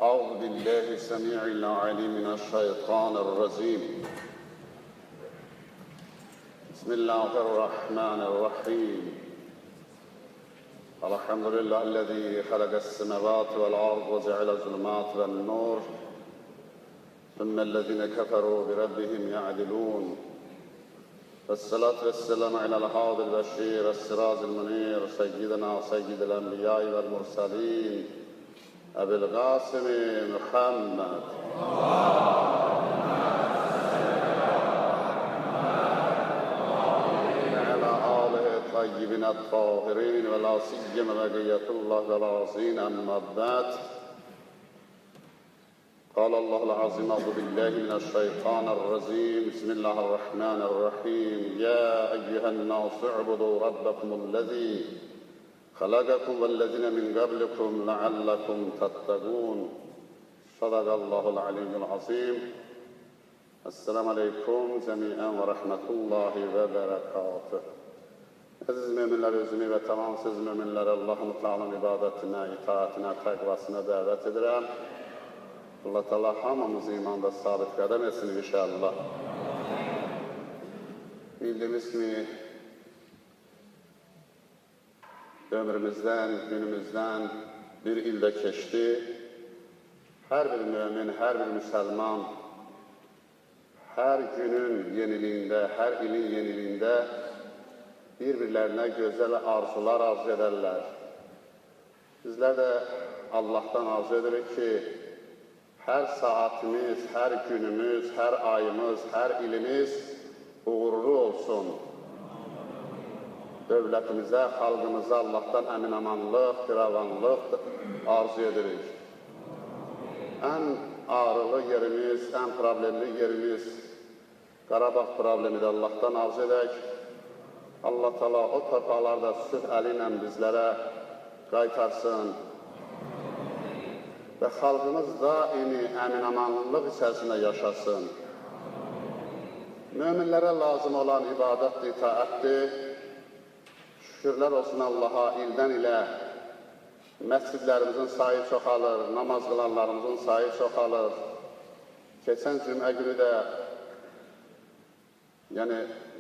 أعوذ بالله السميع العليم من الشيطان الرجيم. بسم الله الرحمن الرحيم. الحمد لله الذي خلق السماوات والأرض وجعل الظلمات والنور ثم الذين كفروا بربهم يعدلون. والصلاة والسلام على الهادي البشير السراج المنير سيدنا سيد الأنبياء والمرسلين أبي القاسم محمد وعلى آله الطيبين الطاهرين ولا سيما بقية الله العظيم. أما بعد، قال الله العظيم: أعوذ بالله من الشيطان الرجيم. بسم الله الرحمن الرحيم. يا أيها الناس اعبدوا ربكم الذي خلقكم والذين من قبلكم لعلكم تتقون. صدق الله العلي العظيم. Esselamu Aleyküm cemiyen ve rahmetullahi ve berekatuhu. Aziz müminler, özümü ve tamamsız müminler Allah-u Teala'nın ibadetine, itaatine, takvasına davet edirəm. Allah Teala hamımızı imanda sabit qədəm etsin inşallah. Bildiğimiz kimi ömrümüzden, günümüzden bir ilde keçdi. Her bir mümin, her bir Müslüman her günün yeniliğinde, her ilin yeniliğinde birbirlerine güzel arzular arzu ederler. Bizler de Allah'tan arzu edirik ki her saatimiz, her günümüz, her ayımız, her ilimiz uğurlu olsun. Dövlətimize, xalqımıza Allah'tan əmin-amanlıq, firavanlıq arzu edirik. Ən ağrılı yerimiz, ən problemli yerimiz Qarabağ problemidir. Allah'tan arzu edək. Allah Teala o torpaqlarda sülh əli ilə bizlərə qaytarsın. Və xalqımız daimi əmin-amanlıq içərisində yaşasın. Möminlərə lazım olan ibadətdir, itaətdir. Şükürlər olsun Allaha, ildən ilə məscidlərimizin sayı çoxalır, namaz qılanlarımızın sayı çoxalır. Keçən cümə günü də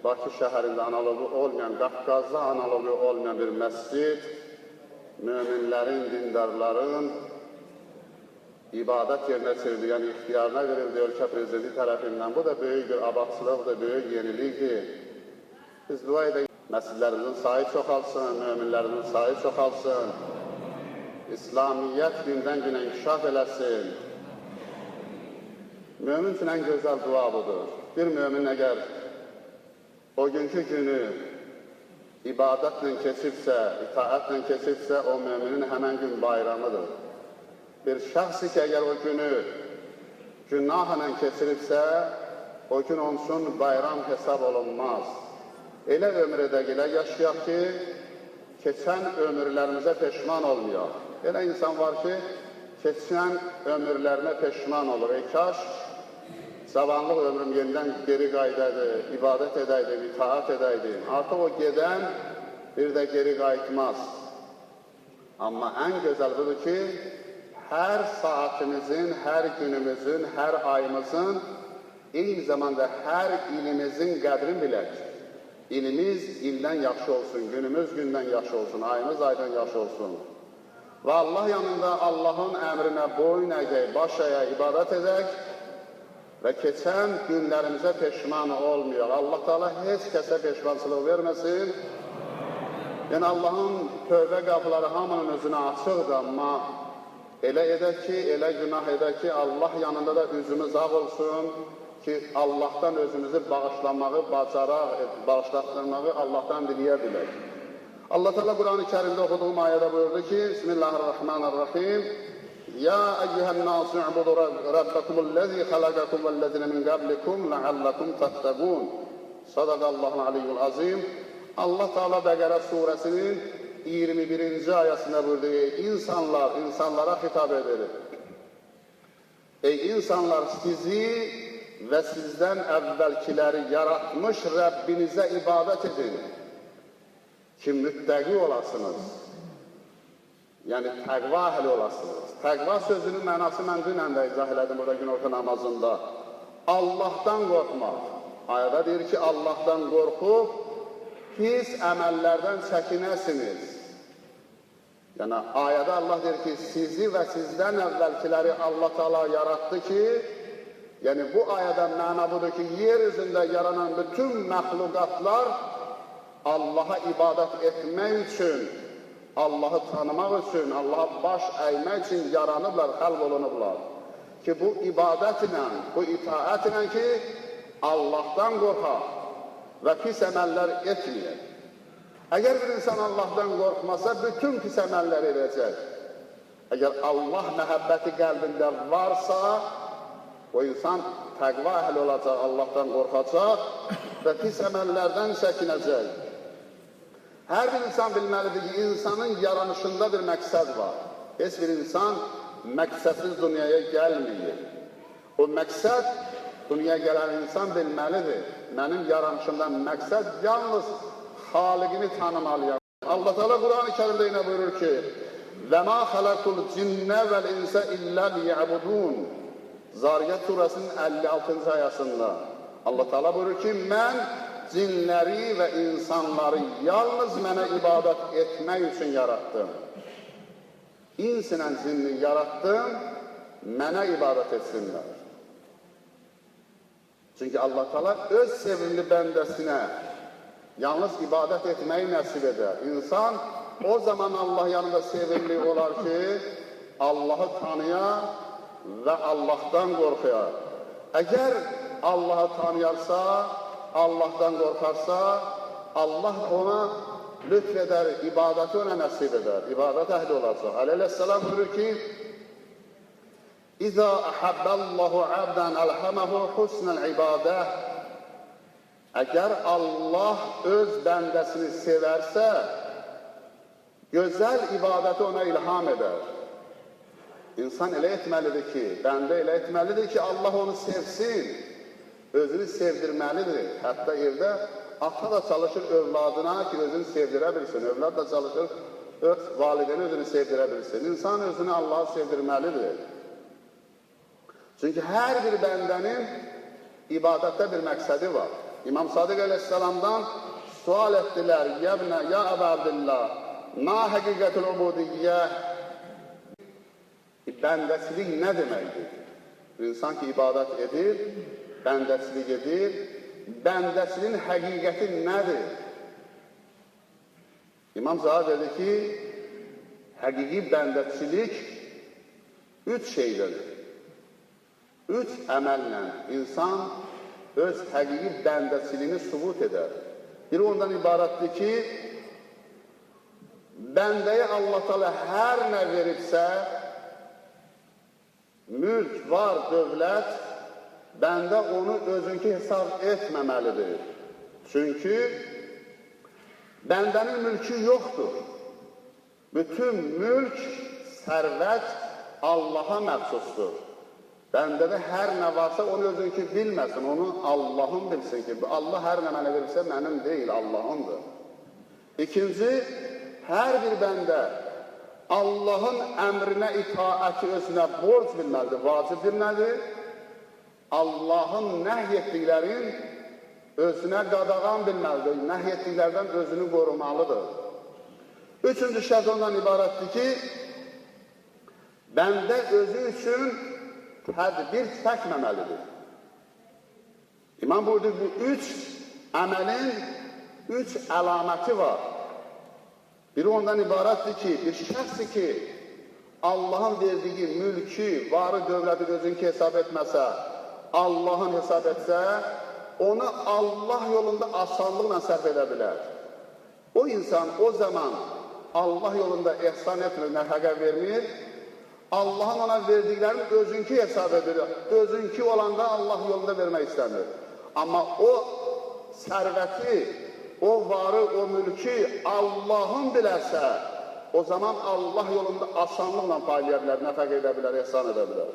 Bakı şəhərində analogu olmayan, Qafqazda analogu olmayan bir məscid möminlərin, dindarların ibadət yerinə çevrildi, yəni ixtiyarına verildi ölkə prezidenti tərəfindən. Bu da böyük bir abadçılıqdır, böyük yenilikdir. Biz dua edək, məscidlərimizin sayı çoxalsın, möminlərimizin sayı çoxalsın, İslamiyyət gündən günə inkişaf eləsin. Mömin üçün ən gözəl dua budur. Bir mömin əgər o günkü günü ibadətlə keçibsə, itaətlə keçibsə, o müminin həmən gün bayramıdır. Bir şəxsi ki, əgər o günü günahla keçiribsə, o gün onun üçün bayram hesab olunmaz. Elə ömür edək, elə yaşayaq ki, keçən ömürlərimizə peşman olmayaq. Elə insan var ki, keçən ömürlərinə peşman olur. Kaş, cavanlıq ömrüm yenidən geri qaydadır, ibadət edəydim, itaat edəydim. Artıq o gedən bir də geri qayıtmaz. Amma ən gözəl budur ki, hər saatimizin, hər günümüzün, hər ayımızın, eyni zamanda hər ilimizin qədrini bilək. İlimiz ildən yaxşı olsun, günümüz gündən yaxşı olsun, ayımız aydan yaxşı olsun. Və Allah yanında Allahın əmrinə boyun əyək, baş əyək, ibadət edək və keçən günlərimizə peşman olmayaq. Allah Teala heç kəsə peşmançılıq verməsin. Yəni Allahın tövbə qapıları hamının özünə açıqdır, amma elə edək ki, elə günah edək ki, Allah yanında da üzümüz ağ olsun ki, Allah'tan özümüzü bağışlamağı, bacaraq, bağışlatdırmağı Allah'tan diləyə bilək. Allah Teala Kur'an-ı Kerim'de okuduğum ayette buyurdu ki, Bismillahirrahmanirrahim. Ya eyyühen nâsü i'budu rabbekumullezî halagakum vellezine min qablikum leallekum tettegûn. Sadakallahul aliyyul azim. Allah Teala Bəqərə suresinin 21. ayasında buyurdu. İnsanlar, insanlara hitap edir. Ey insanlar, sizi ve sizden evvelkileri yaratmış Rabbinize ibadet edin ki müttəqi olasınız. Yəni, təqva əhli olasınız. Təqva sözünün mənası mən dünən də izah elədim burada günorta namazında. Allahdan qorxmaq. Ayədə deyir ki, Allahdan qorxub, pis əməllərdən çəkinəsiniz. Yəni, ayədə Allah deyir ki, sizi və sizdən əvvəlkiləri Allah Teala yaratdı ki, yəni bu ayədən məna budur ki, yer üzündə yaranan bütün məxluqatlar Allaha ibadət etmək üçün, Allahı tanımaq üçün, Allaha baş əymək üçün yaranıblar, xəlq olunublar. Ki bu ibadət ilə, bu itaət ilə ki, Allahdan qorxaq və pis əməllər etməyək. Əgər bir insan Allahdan qorxmasa, bütün pis əməllər edəcək. Əgər Allah məhəbbəti qəlbində varsa, o insan təqva əhli olacaq, Allahdan qorxacaq və pis əməllərdən çəkinəcək. Hər bir insan bilməlidir ki, insanın yaranışında bir məqsəd var. Heç bir insan məqsədsiz dünyaya gəlməyir. O məqsəd, dünyaya gələn insan bilməlidir. Mənim yaranışımdan məqsəd yalnız xaliqini tanımalıyam. Allah Teala Quran-ı Kərimdə yine buyurur ki, وَمَا خَلَقُ الْجِنَّ وَالْاِنْسَ اِلَّا لِيَعْبُدُونَ Zariyat surasının 56. ayasında Allah Teala buyurur ki, mən cinləri və insanları yalnız mənə ibadət etmək üçün yaratdım. İns ilə cinni yaratdım, mənə ibadət etsinlər. Çünki Allah Teala öz sevimli bəndəsinə yalnız ibadət etməyi nəsib edər. İnsan o zaman Allah yanında sevimli olar ki, Allahı tanıyar və Allahdan qorxuyar. Əgər Allahı tanıyarsa, Allahdan qorxarsa, Allah ona lütf edər, ibadəti ona nəsib edər, ibadət əhli olacaq. Aleyhisselam buyurur ki, İzə əhəbbəllahu əbdən əlhəməhu husnəl ibadə Əgər Allah öz bəndəsini sevərsə, gözəl ibadəti ona ilham edər. İnsan elə etməlidir ki, bəndə elə etməlidir ki, Allah onu sevsin, özünü sevdirməlidir. Hətta evdə ata da çalışır övladına ki, özünü sevdirə bilsin. Övlad da çalışır, öz validəni özünü sevdirə bilsin. İnsan özünü Allah'a sevdirməlidir. Çünki hər bir bəndənin ibadətdə bir məqsədi var. İmam Sadiq Aleyhisselam'dan sual ettiler. Yebne ya Ebu Abdillah, ma həqiqətul ubudiyyə? Bəndəsilik nə deməkdir? İnsan ki, ibadət edir, bəndəsilik edir, bəndəsiliyin həqiqəti nədir? İmam cavab verdi ki, həqiqi bəndəsilik 3 şeydir. 3 əməllə insan öz həqiqi bəndəsiliyini sübut edər. Biri ondan ibarətdir ki, bəndəyə Allah Teala hər nə veribsə, mülk, var, dövlət, bəndə onu özünkü hesab etməməlidir. Çünki bəndənin mülkü yoxdur. Bütün mülk, sərvət Allaha məxsusdur. Bəndədə hər nə varsa onu özünkü bilməsin, onu Allahın bilsin ki, Allah hər nə mənə verirsə mənim deyil, Allahındır. İkinci, hər bir bəndə Allahın əmrinə itaəti özünə borc bilməlidir, vacib bilməlidir. Allahın nəhy etdiklərin özünə qadağan bilməlidir, nəhy etdiklərdən özünü qorumalıdır. Üçüncü şərt ondan ibarətdir ki, bəndə özü üçün tədbir çəkməməlidir. İmam buyurdu, bu 3 əməlin 3 əlaməti var. Biri ondan ibarətdir ki, bir şəxsi ki, Allahın verdiyi mülkü, varı, dövləti özünki hesab etməsə, Allahın hesab etsə, onu Allah yolunda asanlıqla sərf edə bilər. O insan o zaman Allah yolunda ehsan etmir, nəfəqə vermir, Allahın ona verdiklərini özünkü hesab edir. Özünkü olanda Allah yolunda vermək istəmir. Amma o sərvəti, o varı, o mülkü Allahın bilərsə, o zaman Allah yolunda asanlıqla paylayar bilər, nəfəq edə bilər, ehsan edə bilər.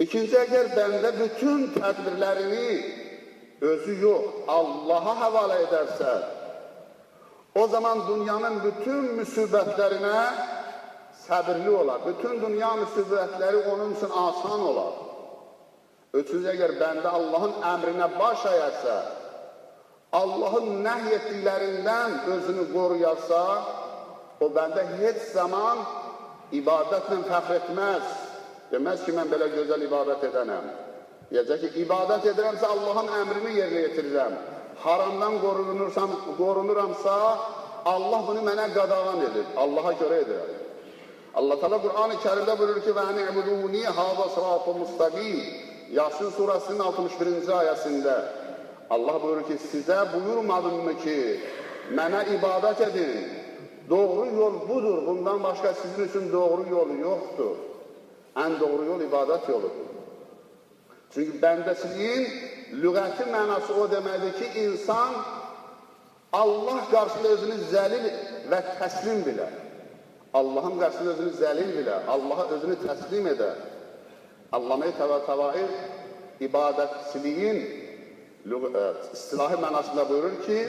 İkinci, əgər bəndə bütün tədbirlərini özü yox, Allaha həvalə edərsə, O zaman dünyanın bütün müsibətlərinə səbirli olar. Bütün dünya müsibətləri onun üçün asan olar. Üçüncü, əgər bəndə Allahın əmrinə baş əyərsə, Allahın nəhy etdiklərindən özünü qoruyarsa, o bəndə heç zaman ibadətlə fəxr etməz. Deməz ki, mən belə gözəl ibadət edənəm. Deyəcək ki, ibadət edirəmsə Allahın əmrini yerinə yetirirəm. Haramdan qorunuramsa, Allah bunu mənə qadağan edir. Allaha görə edirəm. Allah Teala Qur'an-ı Kərimdə buyurur ki, وَاَنِ اِعْبُدُونِي هَذَا صِرَاطٌ مُسْتَقِيمٌ. Yasin surasının 61-ci ayəsində Allah buyurur ki, sizə buyurmadımmı ki, mənə ibadət edin. Doğru yol budur, bundan başqa sizin üçün doğru yolu yoxdur. Ən doğru yol ibadət yoludur. Çünki bəndəçiliyin lüğəti mənası o deməkdir ki, insan Allah qarşısında özünü zəlil və təslim bilər. Allahın qarşısında özünü zəlil bilər, Allaha özünü təslim edər. Allamə-i Təvəi ibadətçiliyin istilahi mənasında buyurur ki,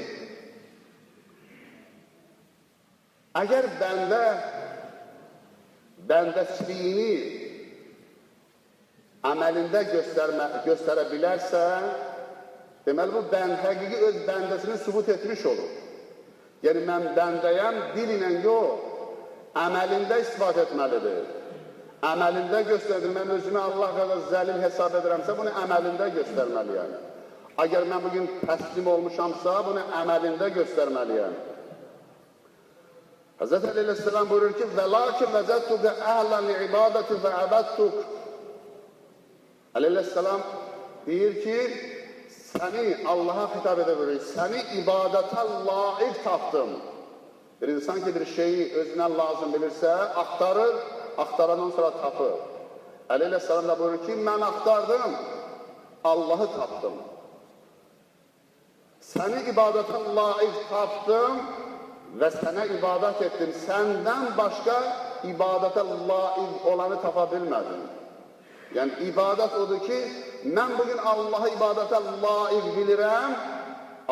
əgər bəndəçiliyini əməlində göstərə bilərsə, deməli bu həqiqi öz bəndəsini sübut etmiş olur. Yəni, mən bəndəyəm, dil ilə yox, əməlində ispat etməlidir. Əməlində göstərdir, mən özümü Allah qədər zəlil hesab edirəmsə, bunu əməlində göstərməliyəm. Əgər mən bugün təslim olmuşamsa, bunu əməlində göstərməliyəm. Hz. Aleyhisselam buyurur ki, وَلَاكِ وَزَدْتُكَ أَهْلًا لِعِبَادَةِ فَعَبَدْتُكَ. Aleyhisselam deyir ki, səni Allaha xitab edə buyurur, səni ibadətə layiq tapdım. Bir insan ki, bir şeyi özünə lazım bilirsə, axtarır, axtarandan sonra tapır. Aleyhisselam da buyurur ki, mən axtardım, Allahı tapdım. Səni ibadətə layiq tapdım və sənə ibadət etdim. Səndən başqa ibadətə layiq olanı tapa bilmədim. Yəni, ibadət odur ki, mən bugün Allaha ibadətə layiq bilirəm,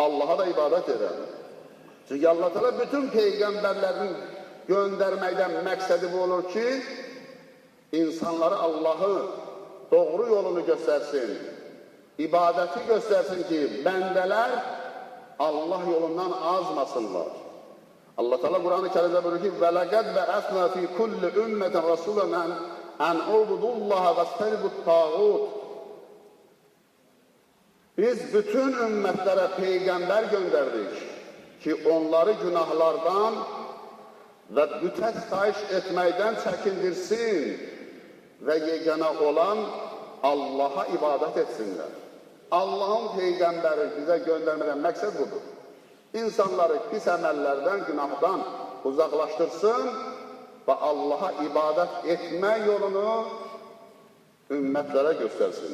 Allaha da ibadət edirəm. Çünki Allah Teala bütün peyğəmbərlərin göndərməkdən məqsədi bu olur ki, insanları Allahı doğru yolunu göstərsin, ibadəti göstərsin ki, bəndələr Allah yolundan azmasınlar. Allah Teala Qur'an-ı Kərimdə buyurur ki, وَلَقَدْ بَعَثْنَا فِي كُلِّ أُمَّةٍ رَسُولًا أَنْ اُعْبُدُوا اللّٰهَ وَاسْتَنِبُوا الطَّاغُوتَ. Biz bütün ümmətlərə peyğəmbər göndərdik ki, onları günahlardan və bütə sitayiş etməkdən çəkindirsin və yeganə olan Allaha ibadət etsinlər. Allahın peyğəmbəri bizə göndərmədən məqsəd budur. İnsanları pis əməllərdən, günahdan uzaqlaşdırsın və Allaha ibadət etmə yolunu ümmətlərə göstərsin.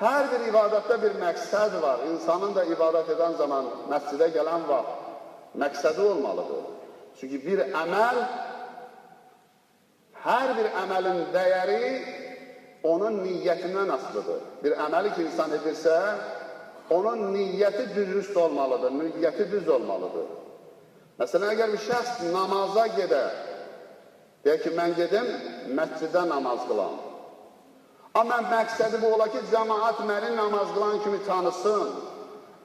Hər bir ibadətdə bir məqsəd var. İnsanın da ibadət edən zaman məscidə gələn vaxt məqsədi olmalıdır. Çünki bir əməl, hər bir əməlin dəyəri onun niyyətindən asılıdır. Bir əməli ki, insan edirsə, onun niyyəti dürüst olmalıdır, niyyəti düz olmalıdır. Məsələn, əgər bir şəxs namaza gedər, deyək ki, mən gedim, məscidə namaz qılam. Amma məqsədi bu ola ki, cəmaat məni namaz qılan kimi tanısın.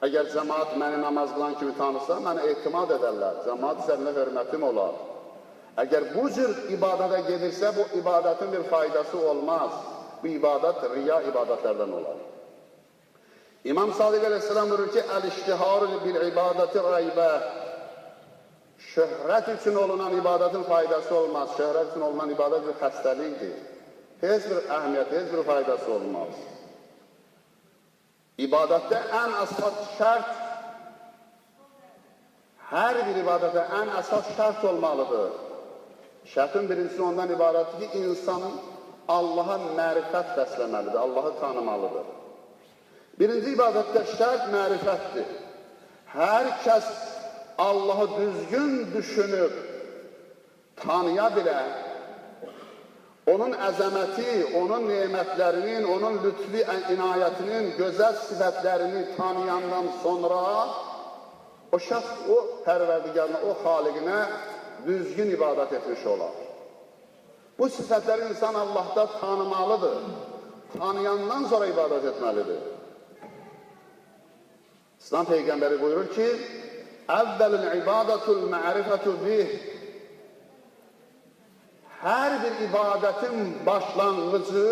Əgər cəmaat məni namaz qılan kimi tanısa, mənə etimad edərlər, cəmaat üzərində hörmətim olar. Əgər bu cür ibadətə gedirsə, bu ibadətin bir faydası olmaz. Bu ibadət riya ibadətlərdən olar. İmam Sadiq Aleyhisselam buyurur ki, Əl-iştiharu bil-ibadəti raybə. Şöhrət üçün olunan ibadətin faydası olmaz. Şöhrət üçün olunan ibadət bir xəstəlikdir. Heç bir əhəmiyyəti, heç bir faydası olmaz. İbadətdə ən əsas şərt, hər bir ibadətdə ən əsas şərt olmalıdır. Şərtin birincisi ondan ibarətdir ki, insan Allaha mərifət bəsləməlidir, Allahı tanımalıdır. Birinci ibadətdə şərt mərifətdir. Hər kəs Allahı düzgün düşünüb, tanıya bilər, onun əzəməti, onun nemətlərinin, onun lütfi inayətinin gözəl sifətlərini tanıyandan sonra o şəxs o pərverdigarına, o xaliqinə düzgün ibadət etmiş olar. Bu sifətləri insan Allahda tanımalıdır. Tanıyandan sonra ibadət etməlidir. İslam Peyğəmbəri buyurur ki, əvvəlül ibadətul ma'rifətu bih. Hər bir ibadətin başlanğıcı,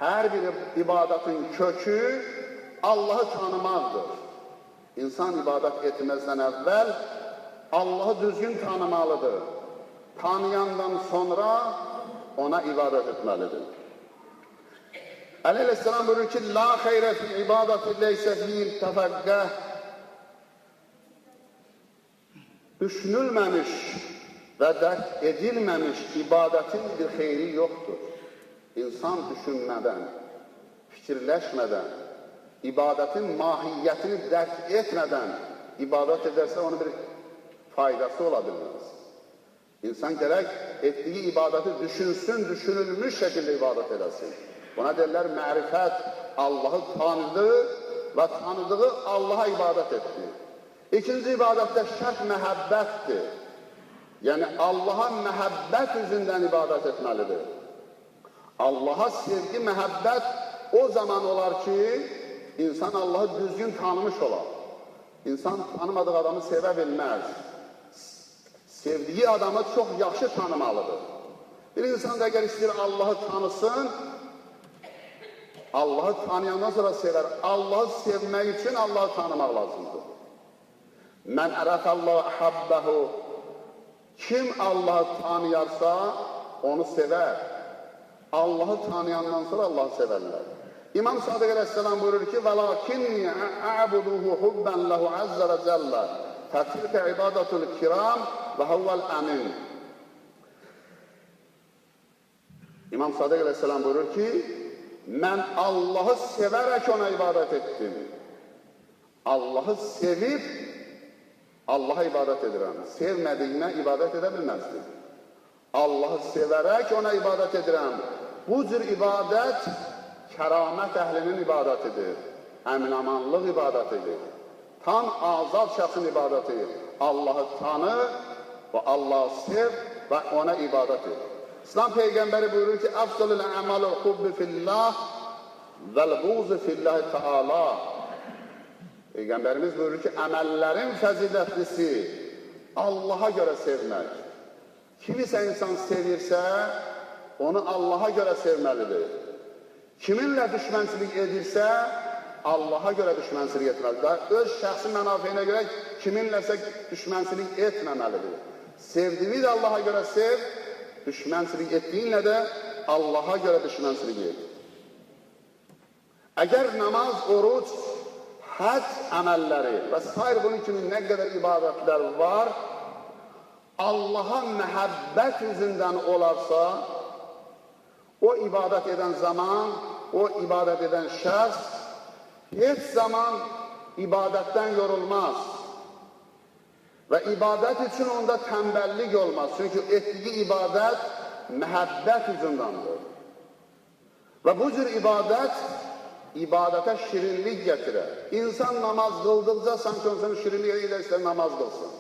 hər bir ibadətin kökü Allahı tanımaqdır. İnsan ibadət etməzdən əvvəl Allahı düzgün tanımalıdır. Tanıyandan sonra ona ibadət etməlidir. Əleyhisselam buyurur ki, la xeyrə fi ibadəti leysə fil təfəqqəh. Düşünülməmiş və dərk edilməmiş ibadətin bir xeyri yoxdur. İnsan düşünmədən, fikirləşmədən, ibadətin mahiyyətini dərk etmədən ibadət edərsə, onun bir faydası ola bilməz. İnsan gərək etdiyi ibadəti düşünsün, düşünülmüş şəkildə ibadət edəsin. Buna deyirlər, mərifət, Allahı tanıdı və tanıdığı Allaha ibadət etdi. İkinci ibadətdə şərt məhəbbətdir. Yəni, Allaha məhəbbət üzündən ibadət etməlidir. Allaha sevgi, məhəbbət o zaman olar ki, insan Allahı düzgün tanımış olar. İnsan tanımadığı adamı sevə bilməz. Sevdiyi adamı çox yaxşı tanımalıdır. Bir insan da əgər istəyir Allahı tanısın, Allahı tanıyandan sonra sevər. Allahı sevmək üçün Allahı tanımaq lazımdır. Mən ərəfəllahu əhabbəhu. Kim Allahı tanıyarsa, onu sevər. Allahı tanıyandan sonra Allahı sevərlər. İmam Sadiq əleyhisselam buyurur ki, وَلَاكِنِّي أَعْبُدُهُ حُبًّا لَهُ عَزَّ وَجَلَّ فَتِلْكَ عِبَادَةُ الْكِرَامِ وَهُوَ الْأَمِنُ. İmam Sadiq əleyhisselam buyurur ki, mən Allahı sevərək ona ibadət etdim. Allahı sevib, Allaha ibadət edirəm. Sevmədiyimə ibadət edə bilməzdim. Allahı sevərək ona ibadət edirəm. Bu cür ibadət kəramət əhlinin ibadətidir. Əminamanlıq ibadətidir. Tam azad şəxsin ibadətidir. Allahı tanı və Allahı sev və ona ibadət edir. İslam Peyğəmbəri buyurur ki, əfzəlül əməl hubbi fillah vəl-buğzu fillahi teala. Peyğəmbərimiz buyurur ki, əməllərin fəzilətlisi Allaha görə sevmək. Kimisə insan sevirsə, onu Allaha görə sevməlidir. Kiminlə düşmənçilik edirsə, Allaha görə düşmənçilik etməlidir. Öz şəxsi mənafeyinə görə kiminləsə düşmənçilik etməməlidir. Sevdiğini də Allaha görə sev, düşmənçilik etdiyinlə də Allaha görə düşmənçilik et. Əgər namaz, oruç, həc əməlləri və s. bunun kimi nə qədər ibadətlər var, Allaha məhəbbət üzündən olarsa, o ibadət edən zaman, o ibadət edən şəxs heç zaman ibadətdən yorulmaz və ibadət üçün onda tənbəllik olmaz. Çünki etdiyi ibadət məhəbbət üzündandır. Və bu cür ibadətə şirinlik gətirər. İnsan namaz qıldıqca sanki onun şirinlik edirsə namaz qılsın.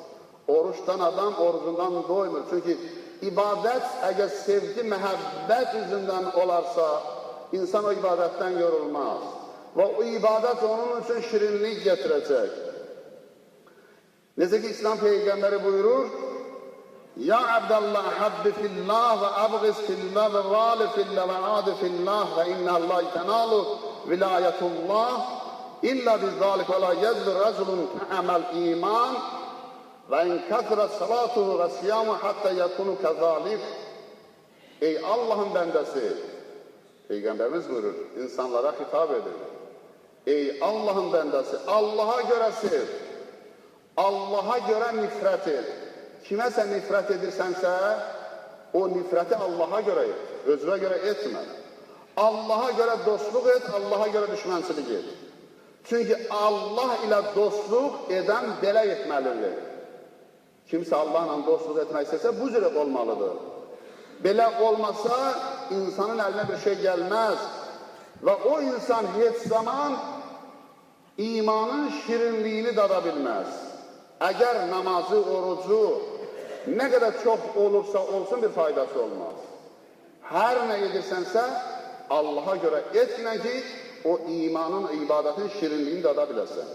Oruçdan adam orucundan doymur. Çünki ibadət əgər sevgi, məhəbbət üzündən olarsa, insan o ibadətdən yorulmaz. Və o ibadət onun üçün şirinlik gətirəcək. Necə ki, İslam Peyğəmbəri buyurur, Ya Abdallah, habbi fillah və abğiz fillah və vali fillah və adi fillah və innəllahi tənalu vilayətullah illa bizzalik və la yezdir rəculun əməl iman və in kəthirət salatuhu və siyamu hatta yakunu kəzalik. Ey Allahın bəndəsi, Peyğəmbərimiz buyurur, insanlara xitab edir. Ey Allahın bəndəsi, Allaha görə sev, Allaha görə nifrət et. Kiməsə nifrət edirsənsə, o nifrəti Allaha görə et, özünə görə etmə. Allaha görə dostluq et, Allaha görə düşmənçilik et. Çünki Allah ilə dostluq edən belə etməlidir. Kimsə Allahla dostluq etmək istəsə, bu cür olmalıdır. Belə olmasa, insanın əlinə bir şey gəlməz və o insan heç zaman imanın şirinliyini dada bilməz. Əgər namazı, orucu nə qədər çox olursa olsun bir faydası olmaz. Hər nə edirsənsə Allaha görə etmə ki, o imanın, ibadətin şirinliyini dada biləsən.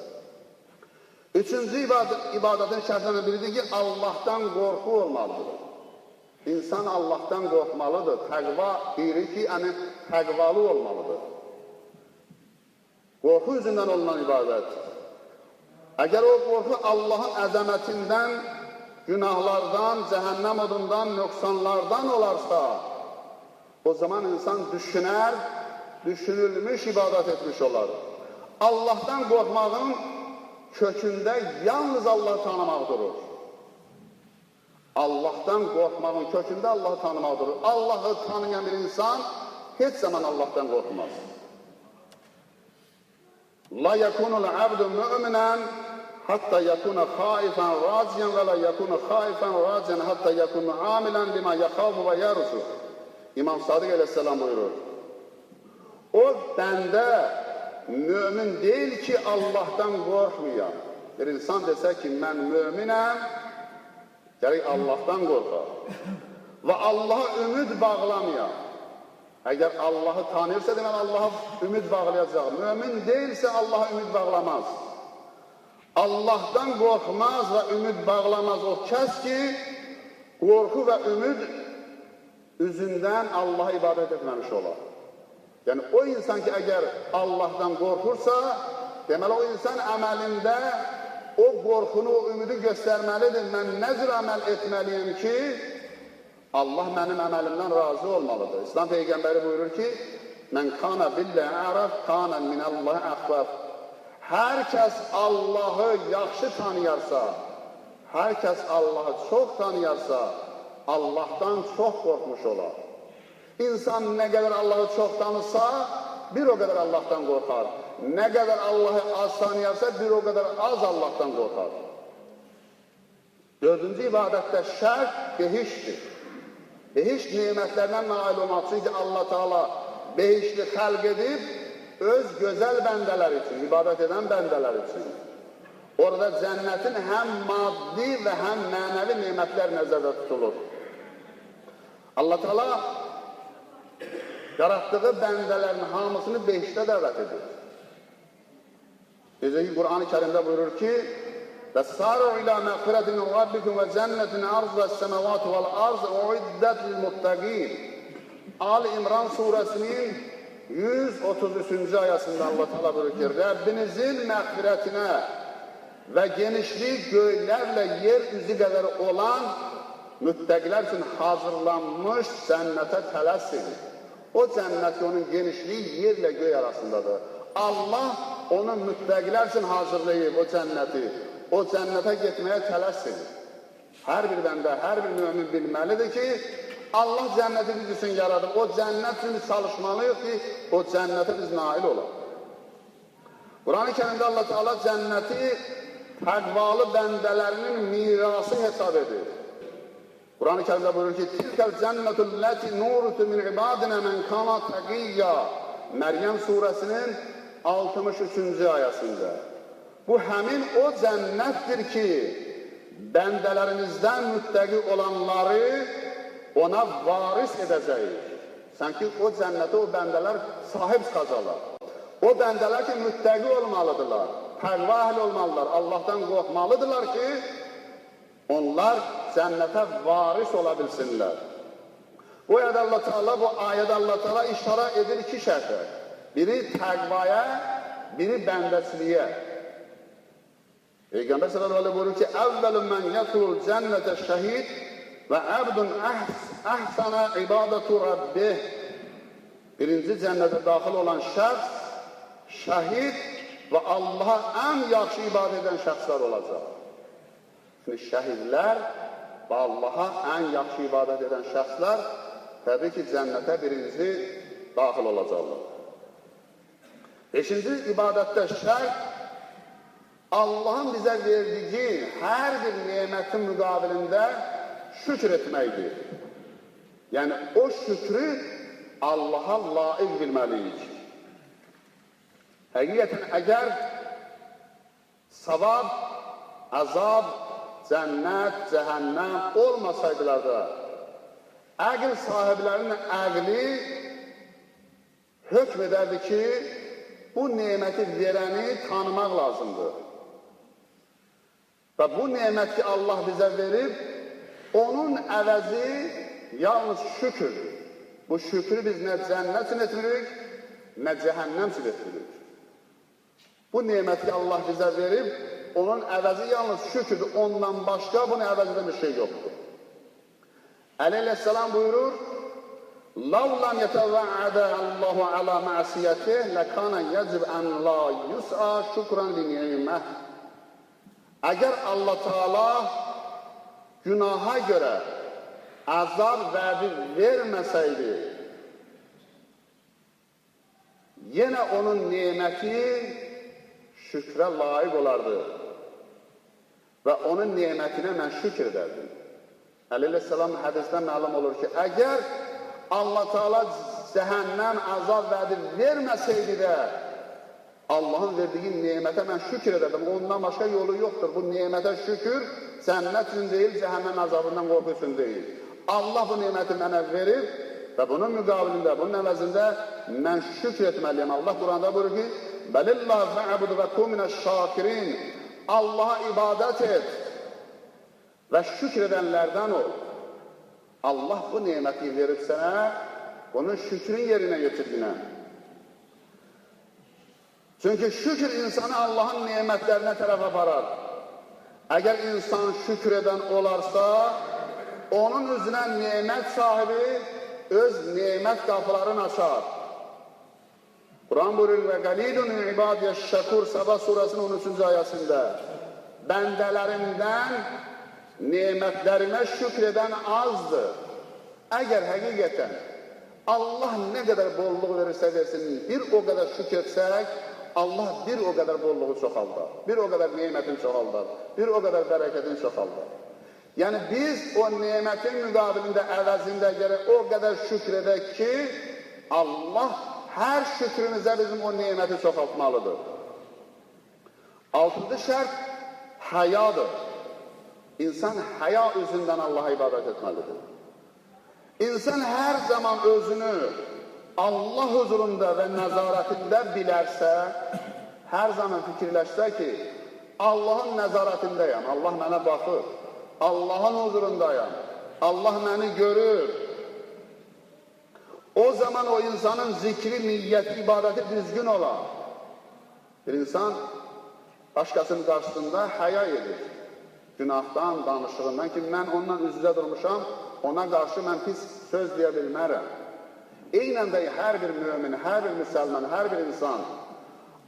Üçüncü ibadətin şərtlərindən biridir ki, Allahdan qorxu olmalıdır. İnsan Allahdan qorxmalıdır. Təqva deyirik ki, təqvalı olmalıdır. Qorxu üzündən olunan ibadət. Əgər o qorxu Allahın əzəmətindən, günahlardan, cəhənnəm odundan, nöqsanlardan olarsa, o zaman insan düşünər, düşünülmüş ibadət etmiş olar. Allahdan qorxmağın kökündə yalnız Allahı tanımaq durur. Allahdan qorxmağın kökündə Allahı tanımaq durur. Allahı tanıyan bir insan heç zaman Allahdan qorxmaz. La yakunul abdu mü'minen hatta yakuna xaifan raciyan və la yakuna xaifan raciyan hatta yakuna amilen bima yakhafu və yarzu. İmam Sadiq əleyhisselam buyurur. O bəndə mümin deyil ki, Allahdan qorxmayam. Bir insan desə ki, mən müminəm, gərək Allahdan qorxar. Və Allaha ümid bağlamayam. Əgər Allahı tanıyırsa, deməli Allaha ümid bağlayacaq. Mümin deyilsə Allaha ümid bağlamaz. Allahdan qorxmaz və ümid bağlamaz o kəs ki, qorxu və ümid üzündən Allaha ibadət etməmiş olar. Yəni, o insan ki, əgər Allahdan qorxursa, deməli, o insan əməlində o qorxunu, o ümidi göstərməlidir. Mən nə cür əməl etməliyim ki, Allah mənim əməlimdən razı olmalıdır. İslam Peyğəmbəri buyurur ki, mən kana billəh ərəf, kana minəllahi əxvəf. Hər kəs Allahı yaxşı tanıyarsa, hər kəs Allahı çox tanıyarsa, Allahdan çox qorxmuş olar. İnsan nə qədər Allahı çox tanısa, bir o qədər Allahdan qorxar. Nə qədər Allahı az tanıyarsa, bir o qədər az Allahdan qorxar. Dördüncü ibadətdə şərt behişdir. Behişt nemətlərindən nail olmaq üçün ki, Allah Teala behişti xəlq edib, öz gözəl bəndələr üçün, ibadət edən bəndələr üçün. Orada cənnətin həm maddi və həm mənəvi nemətlər nəzərdə tutulur. Allah Teala yaratdığı bəndələrin hamısını behiştə dəvət edir. Necə ki, Qur'an-ı Kərimdə buyurur ki, وَسَارُوا إِلَى مَغْفِرَةٍ مِنْ رَبِّكُمْ وَجَنَّةٍ عَرْضُهَا السَّمَوَاتُ وَالْأَرْضُ أُعِدَّتْ لِلْمُتَّقِينَ Ali İmran surəsinin 133-cü ayəsində Allah Teala buyurur ki, Rəbbinizin məğfirətinə və genişliyi göylərlə yer üzü qədər olan müttəqilər üçün hazırlanmış cənnətə tələsin. O cənnət, onun genişliyi yerlə göy arasındadır. Allah onun müttəqilər üçün hazırlayıb o cənnəti. O cənnətə getməyə tələsin. Hər bir bəndə, hər bir mümin bilməlidir ki, Allah cənnəti biz üçün yaradır. O cənnət üçün biz çalışmalıyıq ki, o cənnətə biz nail olaq. Quran-ı Kərimdə Allah Teala cənnəti təqvalı bəndələrinin mirası hesab edir. Quran-ı Kərimdə buyurur ki, Tilkəl cənnətulləti nurutu min ibadinə mən kana təqiyyə. Məryəm surəsinin 63-cü ayəsində. Bu həmin o cənnətdir ki, bəndələrimizdən müttəqi olanları ona varis edəcəyik. Sanki o cənnətə o bəndələr sahib çıxacaqlar. O bəndələr ki, müttəqi olmalıdırlar, təqva əhli olmalıdırlar, Allahdan qorxmalıdırlar ki, onlar cənnətə varis ola bilsinlər. Bu ayədə Allah Teala, işara edir iki şərtə. Biri təqvaya, biri bəndəçiliyə. Peyğəmbər sallallahu əleyhi buyurur ki, əvvəlü mən yəkulul cənnətə şəhid və əbdun əhsənə ibadətu Rabbih. Birinci cənnətə daxil olan şəxs, şəhid və Allaha ən yaxşı ibadə edən şəxslər olacaq. Çünki şəhidlər və Allaha ən yaxşı ibadət edən şəxslər təbii ki, cənnətə birinci daxil olacaqlar. Beşinci ibadətdə şərt, Allahın bizə verdiyi hər bir nemətin müqabilində şükür etməkdir. Yəni, o şükrü Allaha layiq bilməliyik. Həqiqətən, əgər savab, əzab, cənnət, cəhənnəm olmasaydılar da, əql sahiblərinin əqli hökm edərdi ki, bu neməti verəni tanımaq lazımdır. Və bu nemət ki, Allah bizə verib, onun əvəzi yalnız şükürdür. Bu şükrü biz nə cənnət üçün etmirik, nə cəhənnəm üçün etmirik. Bu nemət ki, Allah bizə verib, onun əvəzi yalnız şükürdür. Ondan başqa bunun əvəzində bir şey yoxdur. Əli əleyhissalam buyurur, لَوْ لَمْ يَتَوَعَّدَ اللّٰهُ عَلَى مَعْسِيَتِهِ لَكَانَ يَجِبْ أَنْ لَا يُسْعَى شُكْرًا لِنِعِمَهِ. Əgər Allah Teala günaha görə əzab vədi verməsəydi, yenə onun neməti şükrə layiq olardı və onun nemətinə mən şükür edərdim. Əleyhissalam hədisdən məlum olur ki, əgər Allah Teala cəhənnəm əzab vədi verməsəydi də, Allahın verdiyi nemətə mən şükür edərdim. Ondan başqa yolu yoxdur. Bu nemətə şükür cənnət üçün deyil, cəhənnəm əzabından qorxu üçün deyil. Allah bu neməti mənə verib və bunun müqabilində, bunun əvəzində mən şükür etməliyəm. Allah Quranda buyurur ki, Bəlillah fə'budu və kum minəş-şakirin. Allaha ibadət et və şükür edənlərdən ol. Allah bu neməti verib sənə, bunun şükrün yerinə yetirginə. Çünki şükür insanı Allahın nemətlərinə tərəf aparar. Əgər insan şükür edən olarsa, onun üzünə nemət sahibi öz nemət qapılarını açar. Quran buyurur və qalilun min ibadiyyəş-şəkur Səba surəsinin 13-cü ayəsində bəndələrimdən nemətlərimə şükür edən azdır. Əgər həqiqətən Allah nə qədər bolluq verirsə versin, bir o qədər şükür etsək, Allah bir o qədər bolluğu çoxaldar, bir o qədər nemətin çoxaldar, bir o qədər bərəkətin çoxaldar. Yəni biz o nemətin müqabilində, əvəzində gərək o qədər şükür edək ki, Allah hər şükrümüzə bizim o neməti çoxaltmalıdır. 6-cı şərt həyadır. İnsan həya üzündən Allaha ibadət etməlidir. İnsan hər zaman özünü Allah huzurunda və nəzarətində bilərsə, hər zaman fikirləşsə ki, Allahın nəzarətindəyəm, Allah mənə baxır, Allahın huzurundayam, Allah məni görür. O zaman o insanın zikri, niyyəti, ibadəti düzgün olar. Bir insan başqasının qarşısında həya edir. Günahdan, danışığından ki, mən ondan üz-üzə durmuşam, ona qarşı mən pis söz deyə bilmərəm. Eynən də hər bir mümin, hər bir müsəlman, hər bir insan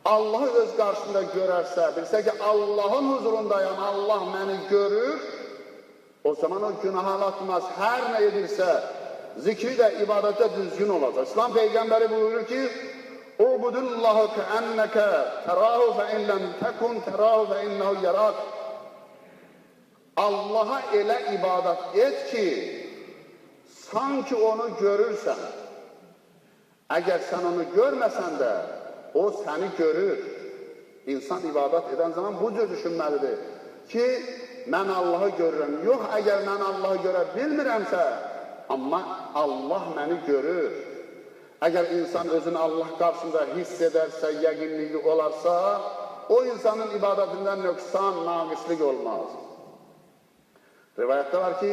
Allahı öz qarşısında görərsə, bilsə ki, Allahın huzurundayam, Allah məni görür, o zaman o günaha atmaz, hər nə edirsə, zikri də, ibadətdə düzgün olacaq. İslam Peyğəmbəri buyurur ki, "Ubudullahu kəənnəkə tərahu fə inləm təkun tərahu fə innəhu yarak." Allaha elə ibadət et ki, sanki onu görürsən. Əgər sən onu görməsən də, o səni görür. İnsan ibadət edən zaman bu cür düşünməlidir ki, mən Allahı görürəm. Yox, əgər mən Allahı görə bilmirəmsə, amma Allah məni görür. Əgər insan özünü Allah qarşısında hiss edərsə, yəqinliyi olarsa, o insanın ibadətindən nöqsan, naqislik olmaz. Rivayətdə var ki,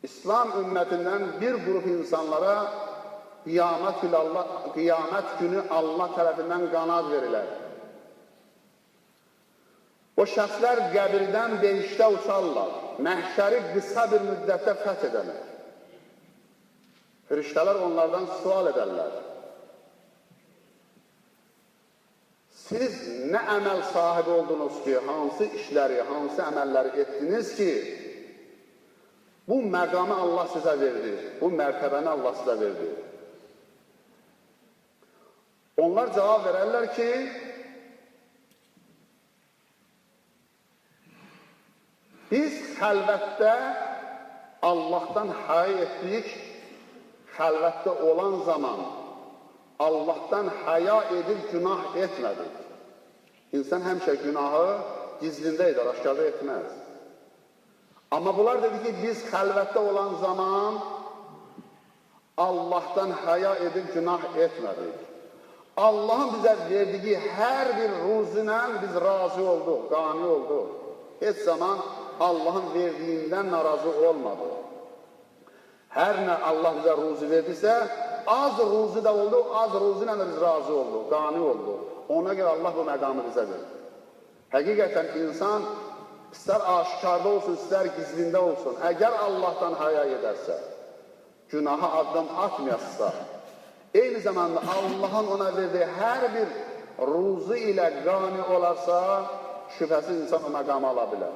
İslam ümmətindən bir qrup insanlara qiyamət günü Allah tərəfindən qanad verilər. O şəxslər qəbirdən behişdə uçarlar, məhşəri qısa bir müddətdə fəth edərlər. Firiştələr onlardan sual edərlər. Siz nə əməl sahibi oldunuz ki, hansı işləri, hansı əməlləri etdiniz ki, bu məqamı Allah sizə verdi, bu mərtəbəni Allah sizə verdi. Onlar cavab verərlər ki, biz xəlvətdə Allahdan həya etdik, xəlvətdə olan zaman Allahdan həya edib günah etmədik. İnsan həmişə günahı gizlində edər, aşkarda etməz. Amma bunlar dedi ki, biz xəlvətdə olan zaman Allah'tan həya edib günah etmədik. Allah'ın bizə verdiyi hər bir ruzunə biz razı olduq, qani olduq. Heç zaman Allah'ın verdiyindən narazı olmadı. Hər nə Allah bizə ruzu verdisə, az ruzu da oldu, az ruzu ilə biz razı olduq, qani olduq. Ona görə Allah bu məqamı bizə verdi. Həqiqətən insan istər aşkarda olsun, istər gizlində olsun, əgər Allah'tan həya edərsə, günaha addım atmayassa, eyni zamanda Allah'ın ona verdiği hər bir ruzu ilə qani olarsa, şübhəsiz insan o məqamı ala bilər.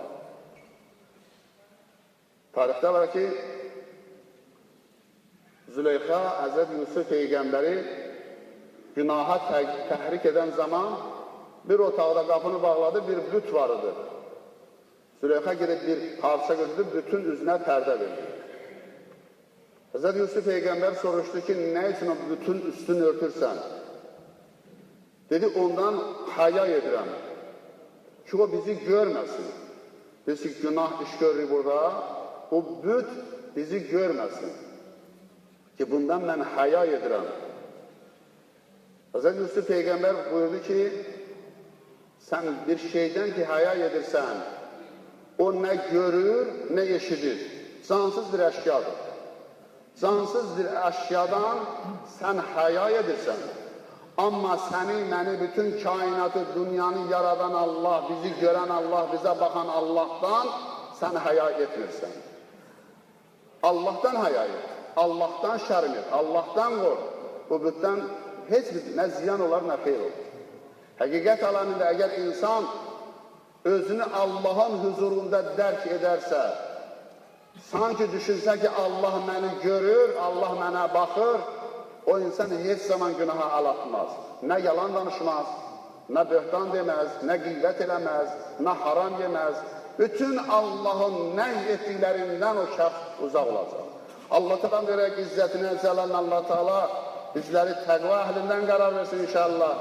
Tarixdə var ki, Züleyxa, Həzrət Yusuf Peyğəmbəri günaha təhrik edən zaman bir otaqda qapını bağladı, bir büt var idi. Züleyxa gedib bir parça götürdü, bütün üzünə pərdə verdi. Həzrət Yusuf Peyğəmbər soruşdu ki, nə üçün o bütün üstünü örtürsən? Dedi, ondan həya edirəm ki, o bizi görməsin. Biz ki, günah iş görürük burada, o büt bizi görməsin ki, bundan mən həya edirəm. Həzrət Yusuf Peyğəmbər buyurdu ki, sən bir şeydən ki, həya edirsən, o nə görür, nə eşidir. Cansız bir əşyadır. Cansız bir əşyadan sən həya edirsən. Amma səni, məni, bütün kainatı, dünyanı yaradan Allah, bizi görən Allah, bizə baxan Allah'tan sən həya etmirsən. Allah'tan həya et, Allah'tan şərm et, Allah'tan qor. Bu bütdən heç bir nə ziyan olar, nə xeyr olur. Həqiqət alanında əgər insan özünü Allah'ın huzurunda dərk edərsə, sanki düşünsə ki, Allah məni görür, Allah mənə baxır, o insan heç zaman günaha alatmaz. Nə yalan danışmaz, nə böhtan deməz, nə qeybət eləməz, nə haram yeməz. Bütün Allah'ın nəhy etdiklərindən o şəxs uzaq olacaq. Allah təqam verək izzətinə cələn Allah Teala bizləri təqva əhlindən qərar versin inşallah.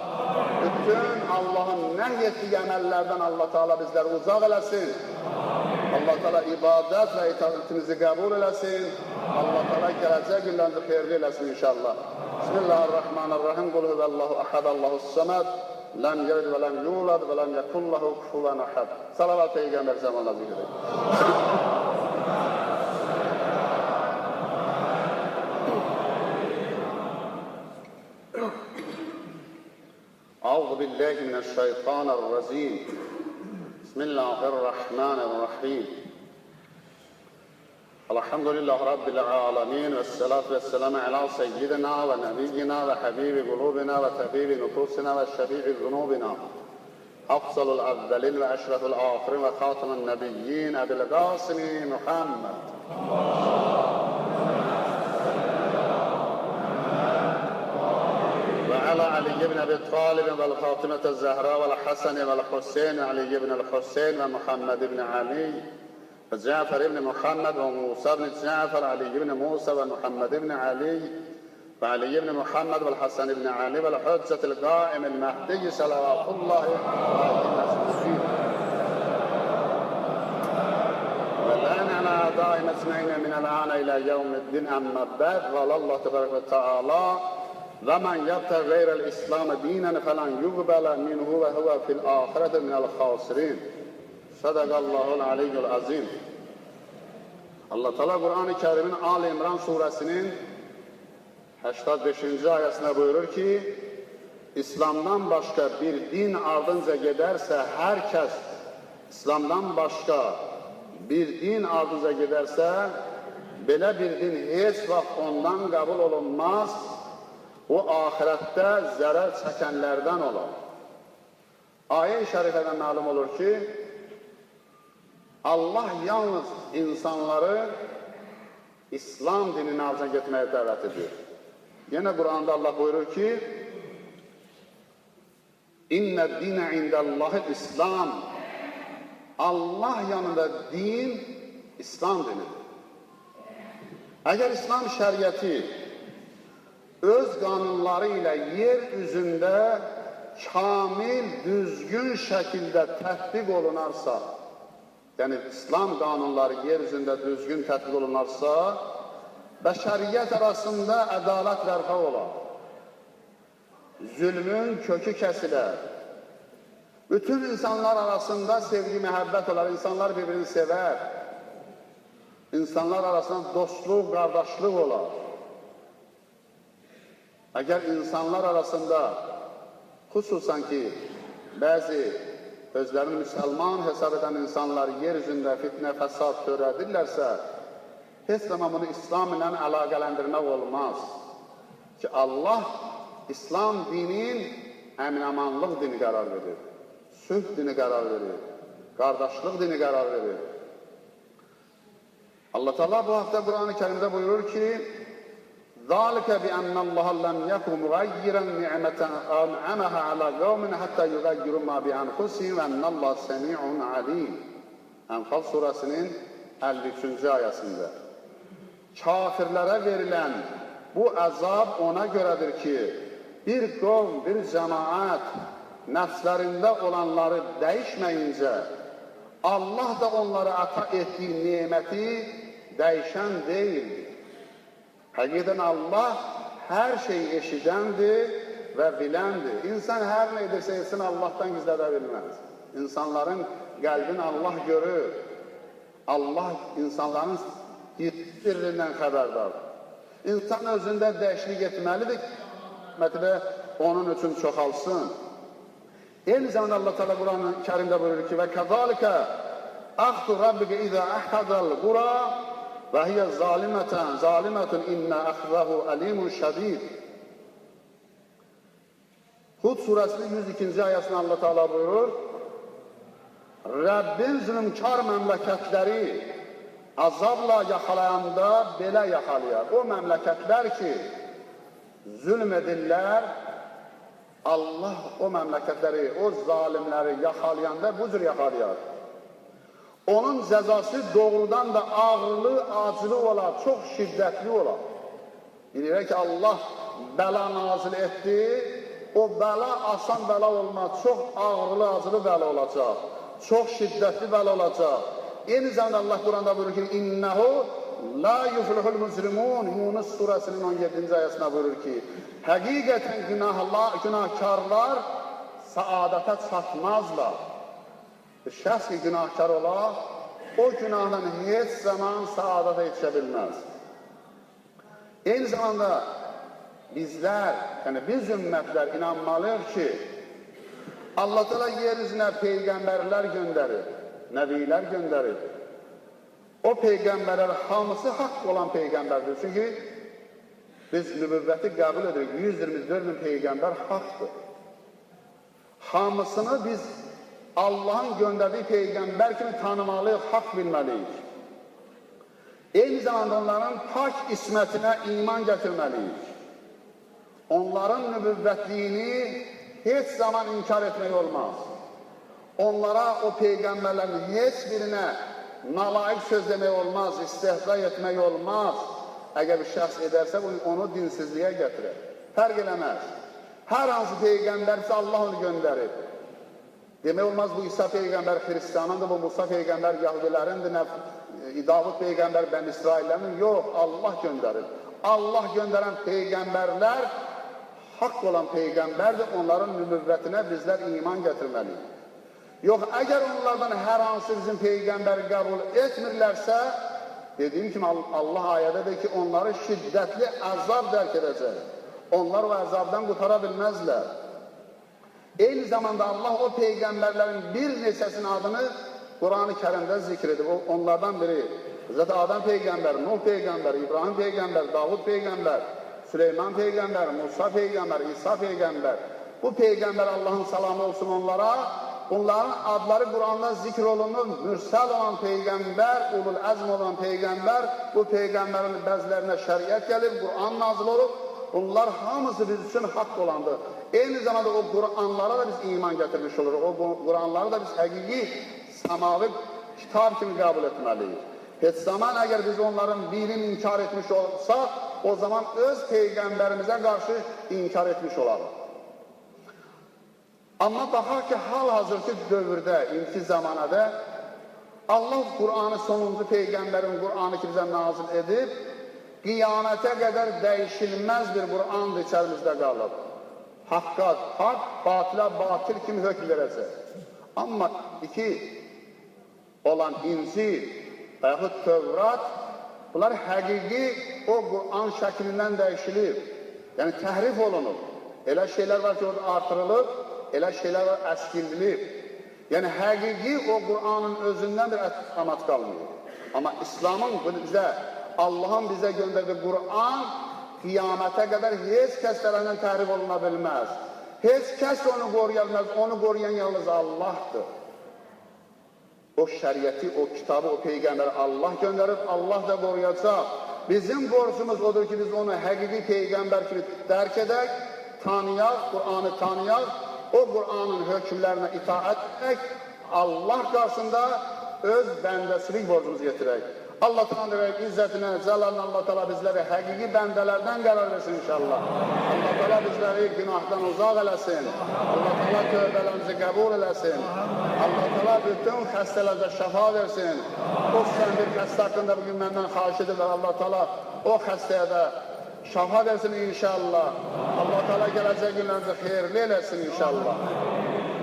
Bütün Allah'ın nəhy etdiyi əməllərdən Allah Teala bizləri uzaq eləsin. Allah Teala ibadət və itaatimizi qəbul eləsin. Allah Teala gələcək günlərində xeyirli eləsin inşallah. Bismillahirrahmanirrahim. Qul huvəllahu əhəd, Allahus-səməd, ləm yəlid və ləm yulad və ləm yəkullahu kufuvan əhəd. Salavat Peyğəmbər zamanla zikr edin. Euzu billahi mineşşeytanirracim. Bismillahirrahmanirrahim. Elhamdülillahi Rabbil alemin ve salatu ve selamu ala seyyidina ve nebiyyina ve habibi kulubina ve tabibi nufusina ve şefi'i zunubina. Afzalul evvelin ve eşreful ahirin ve khatamun nebiyyin Ebil Qasimi Muhammed. وعلى علي بن أبي طالب والفاطمة الزهراء والحسن والحسين وعلي بن الحسين ومحمد بن علي وجعفر بن محمد وموسى بن جعفر علي بن موسى ومحمد بن علي وعلي بن محمد والحسن بن علي والحجة القائم المهدي صلوات الله عليه والآن على أعدائهم أجمعين من الآن إلى يوم الدين أما بعد قال الله تبارك وتعالى وَمَنْ يَبْتَغِ غَيْرَ الْإِسْلَامَ دِينًا فَلَنْ يُقْبَلَ مِنْهُ وَهُوَ فِي الْآخِرَةِ مِنَ الْخَاسِرِينَ. Sadaqallahul aliyyul azim. Allah Teala Kur'an-ı Kerim'in Ali İmran suresinin 85. ayasına buyurur ki, İslam'dan başka bir din ardınca giderse herkes, İslam'dan başka bir din ardınca giderse, belə bir din heç vaxt ondan kabul olunmaz, o ahirette zərər çəkənlərdən olar. Ayə-i şərifədən məlum olur ki, Allah yalnız insanları İslam dininin ardına getməyə dəvət edir. Yenə Qur'anda Allah buyurur ki, İnnə dinə indəllahi İslam. Allah yanında din İslam dinidir. Əgər İslam şəriəti öz qanunları ilə yer üzündə kamil, düzgün şəkildə tətbiq olunarsa, yəni İslam qanunları yer üzündə düzgün tətbiq olunarsa, bəşəriyyət arasında ədalət bərpa olar. Zülmün kökü kəsilər. Bütün insanlar arasında sevgi, məhəbbət olar, insanlar birbirini sevər. İnsanlar arasında dostluq, qardaşlıq olar. Əgər insanlar arasında, xüsusən ki, bəzi özlərini müsəlman hesab edən insanlar yer üzündə fitnə, fəsad törədirlərsə, heç zaman bunu İslam ilə əlaqələndirmək olmaz. Ki, Allah İslam dinin əmin-amanlıq dini qərar verir, sülh dini qərar verir, qardaşlıq dini qərar verir. Allah Teala bu haqda Quran-ı Kərimdə buyurur ki, ذَلِكَ بِأَنَّ اللّٰهَ لَمْ يَكُنْ مُغَيِّرًا نِعْمَةً أَنْعَمَهَا عَلَى قَوْمٍ حَتَّى يُغَيِّرُوا مَا بِأَنْفُسِهِمْ وَأَنَّ اللّٰهَ سَمِيعٌ عَلِيمٌ. Ənfal surəsinin 53-cü ayəsində. Kafirlərə verilən bu əzab ona görədir ki, bir qovm, bir cəmaət nəfslərində olanları dəyişməyincə, Allah da onlara əta etdiyi neməti dəyişən deyildir. Həqiqətən Allah hər şeyi eşidəndir və biləndir. İnsan hər nə edirsə etsin, Allahdan gizlədə bilməz. İnsanların qəlbini Allah görür. Allah insanların sirrindən xəbərdardır. İnsan özündə dəyişiklik etməlidir ki, onun üçün çoxalsın. Eyni zamanda Allah Teala Quran-ı Kərimdə buyurur ki, və kəzalikə əxdu rabbikə izə əhədəl qura və hiyə zalimətun innə əxzəhu əlimun şədid. Hud surəsinin 102-ci ayəsində Allah Teala buyurur, Rəbbin zülmkar məmləkətləri azabla yaxalayanda belə yaxalayar. O məmləkətlər ki, zülm edirlər, Allah o məmləkətləri, o zalimləri yaxalayanda bu cür yaxalayar. Onun cəzası doğrudan da ağırlı, acılı olar, çox şiddətli olar. Deyirək ki, Allah bəla nazil etdi, o bəla asan bəla olmaz, çox ağırlı, acılı bəla olacaq, çox şiddətli bəla olacaq. Eyni zamanda Allah Quranda buyurur ki, İnnəhu la yuflihul mücrimun. Yunus surəsinin 17-ci ayəsində buyurur ki, həqiqətən günahkarlar saadətə çatmazlar. Bir şəxs ki, günahkar olar, o günahla heç zaman saadətə yetişə bilməz. Eyni zamanda bizlər, yəni biz ümmətlər inanmalıyıq ki, Allah Teala yer üzünə peyğəmbərlər göndərir, nəbilər göndərir. O peyğəmbərlər hamısı haqq olan peyğəmbərdir. Çünki biz nübüvvəti qəbul edirik. 124 min peyğəmbər haqdır. Hamısını biz Allahın göndərdiyi peyğəmbər kimi tanımalıyıq, haqq bilməliyik. Eyni zamanda onların pak ismətinə iman gətirməliyik. Onların nübüvvətliyini heç zaman inkar etmək olmaz. Onlara, o peyğəmbərlərin heç birinə nalayiq söz demək olmaz, istehza etmək olmaz. Əgər bir şəxs edərsə, onu dinsizliyə gətirir. Fərq eləməz. Hər hansı peyğəmbər isə Allah onu göndərir. Demək olmaz, bu İsa peyğəmbər xristiyanındır, bu Musa peyğəmbər yahudilərindir, Davud peyğəmbər Bəni İsraillərin. Yox, Allah göndərir. Allah göndərən peyğəmbərlər haqq olan peyğəmbərdir, onların nübüvvətinə bizlər iman gətirməliyik. Yox, əgər onlardan hər hansı bizim peyğəmbəri qəbul etmirlərsə, dediyim kimi Allah ayədədir ki, onları şiddətli əzab dərk edəcək. Onlar o əzabdan qutara bilməzlər. Eyni zamanda Allah o peyğəmbərlərin bir neçəsinin adını Quran-ı Kərimdə zikr edib. Onlardan biri Hz. Adam peyğəmbər, Nuh peyğəmbər, İbrahim peyğəmbər, Davud peyğəmbər, Süleyman peyğəmbər, Musa peyğəmbər, İsa peyğəmbər. Bu peyğəmbər Allahın salamı olsun onlara. Bunların adları Quranda zikr olunur. Mürsəl olan peyğəmbər, ulul əzm olan peyğəmbər, bu peyğəmbərin bəzilərinə şəriət gəlib, Quran nazil olub. Bunlar hamısı biz üçün haqq olandır. Eyni zamanda o Quranlara da biz iman gətirmiş oluruq. O Quranları da biz həqiqi samavi kitab kimi qəbul etməliyik. Heç zaman əgər biz onların birini inkar etmiş olsaq, o zaman öz peyğəmbərimizə qarşı inkar etmiş olarıq. Amma baxaq ki, hal-hazırki dövrdə, ilki zamanada Allah Qur'anı sonuncu Peyğəmbərin Qur'anı ki bizə nazil edib, qiyamətə qədər dəyişilməz bir Qur'andır içərimizdə qalıb. Haqqa haqq, batıla batil kimi hökm verəcək. Amma iki olan İncil və yaxud Tövrat, bunlar həqiqi o Qur'an şəklindən dəyişilib, yəni təhrif olunub. Elə şeylər var ki, orada artırılıb, elə şeylər var əskildilib. Yəni həqiqi o Qur'anın özündən bir əsamat qalmıyor. Amma İslamın bizə, Allahın bizə göndərdiyi Qur'an qiyamətə qədər heç kəs tərəfindən təhrif oluna bilməz. Heç kəs onu qoruya bilməz, onu qoruyan yalnız Allahdır. O şəriəti, o kitabı, o Peyğəmbəri Allah göndərib, Allah da qoruyacaq. Bizim borcumuz odur ki, biz onu həqiqi Peyğəmbər kimi dərk edək, tanıyaq, Qur'anı tanıyaq, o Qur'anın hökmlərinə itaət edək, Allah qarşısında öz bəndəsilik borcumuzu yetirək. Allah tanrı izzətinə, cəlalına Allah təala bizləri həqiqi bəndələrdən qərar versin inşallah. Allah təala bizləri günahdan uzaq eləsin. Allah təala tövbələrimizi qəbul eləsin. Allah təala bütün xəstələrdə şəfa versin. O sən bir xəstə haqqında bugün məndən xahiş edirlər. Allah təala o xəstəyə də şəfa versin inşallah. Allah təala gələcək günlərinizi xeyirli eləsin inşallah.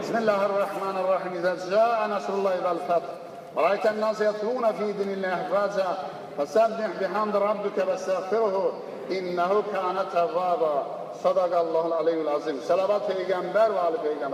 Bismillahirrahmanirrahim. İzə cəə nəsrullahi vəl-fəth. رأيت الناس يدخلون في دين الله أفواجا فسبح بحمد ربك واستغفره إنه كان توابا. صدق الله العلي العظيم. Salavat Peygamber ve Ali Peygamber.